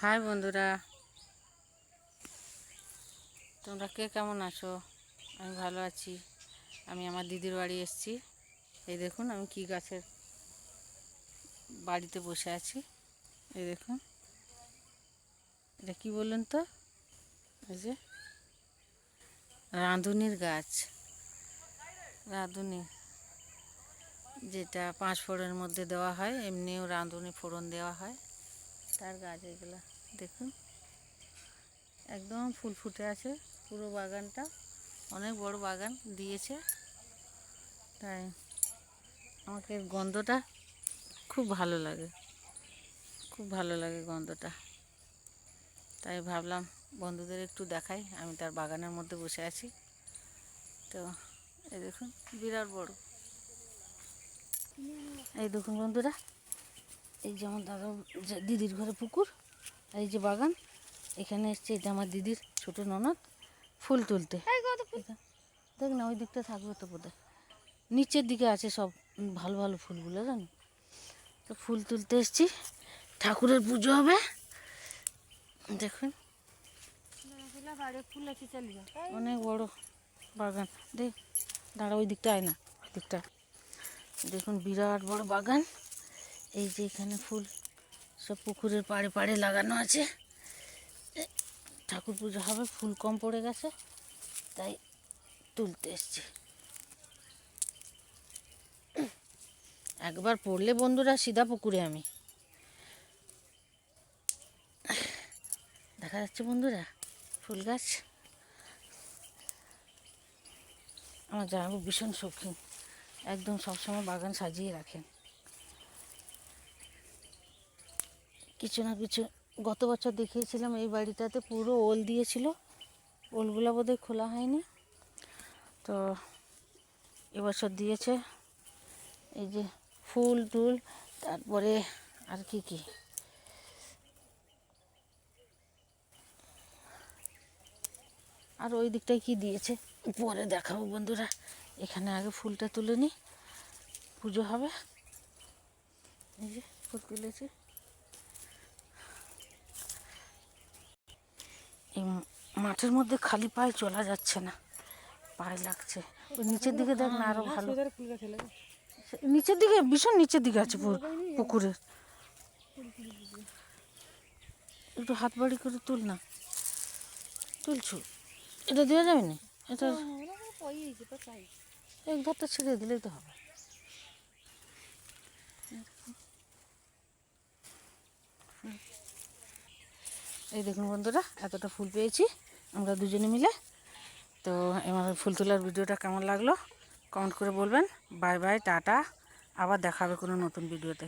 High বন্ধুরা, তোমরা কে কেমন আছো? আমি ভালো আছি। আমি আমার দিদির বাড়ি এসেছি। এই দেখুন আমি কি গাছের বাড়িতে বসে আছি। এই দেখুন, এটা কি বলুন তো? এই যে রাঁধুনির গাছ, রাঁধুনি যেটা 5 ফোড়নের মধ্যে দেওয়া হয়, এমনিও রাঁধুনি ফোড়ন দেওয়া হয়, তার গাছ এগুলো দেখুন। একদম ফুল ফুটে আছে পুরো বাগানটা, অনেক বড় বাগান দিয়েছে। তাই আমাকে গন্ধটা খুব ভালো লাগে, খুব ভালো লাগে গন্ধটা। তাই ভাবলাম বন্ধুদের একটু দেখাই, আমি তার বাগানের মধ্যে বসে আছি। তো এই দেখুন বিরাট বড়, এই দেখুন বন্ধুরা, এই যে আমার দাদা দিদির ঘরে পুকুর, এই যে বাগান, এখানে এসছে। এটা আমার দিদির ছোট ননদ ফুল তুলতে। দেখ না, ওই দিকটা থাকবে তো বোধহয়, নিচের দিকে আছে সব ভালো ভালো ফুলগুলো, জানো তো। ফুল তুলতে এসছি, ঠাকুরের পুজো হবে। দেখুন অনেক বড় বাগান। দেখ দাঁড়া, ওই দিকটা আয় না, ওই দিকটা দেখুন, বিরাট বড় বাগান। এই যে এখানে ফুল সব পুকুরের পাড়ে পাড়ে লাগানো আছে। ঠাকুর পুজো হবে, ফুল কম পড়ে গেছে তাই তুলতে এসছি। একবার পড়লে বন্ধুরা সিধা পুকুরে। আমি দেখা যাচ্ছে বন্ধুরা ফুল গাছ। আমার জামাইবাবু ভীষণ শৌখিন, একদম সবসময় বাগান সাজিয়ে রাখেন। কিছু না কিছু, গত বছর দেখিয়েছিলাম এই বাড়িটাতে পুরো ওল দিয়েছিল, ওলগুলো বোধহয় খোলা হয়নি, তো এবছর দিয়েছে। এই যে ফুল টুল, তারপরে আর কি কি, আর ওই দিকটায় কি দিয়েছে পরে দেখাবো বন্ধুরা। এখানে আগে ফুলটা তুলে নিই, পুজো হবে। এই যে ফুল তুলেছে, এই মাঠের মধ্যে খালি পায়ে চলা যাচ্ছে না, পায়ে লাগছে। ওই নিচের দিকে দেখ না, আরো ভালো। নিচের দিকে, ভীষণ নিচের দিকে আছে পুকুরের। একটু হাত বাড়ি করে তুল না, তুলছু, এটা দেওয়া যাবে না, এটা এক ধারটা ছেড়ে দিলেই তো হবে। এই দেখুন বন্ধুরা, এতটা ফুল পেয়েছি আমরা দুজনে মিলে। তো আমার ফুল তোলার ভিডিওটা কেমন লাগলো কমেন্ট করে বলবেন। বাই বাই, টাটা, আবার দেখা হবে কোনো নতুন ভিডিওতে।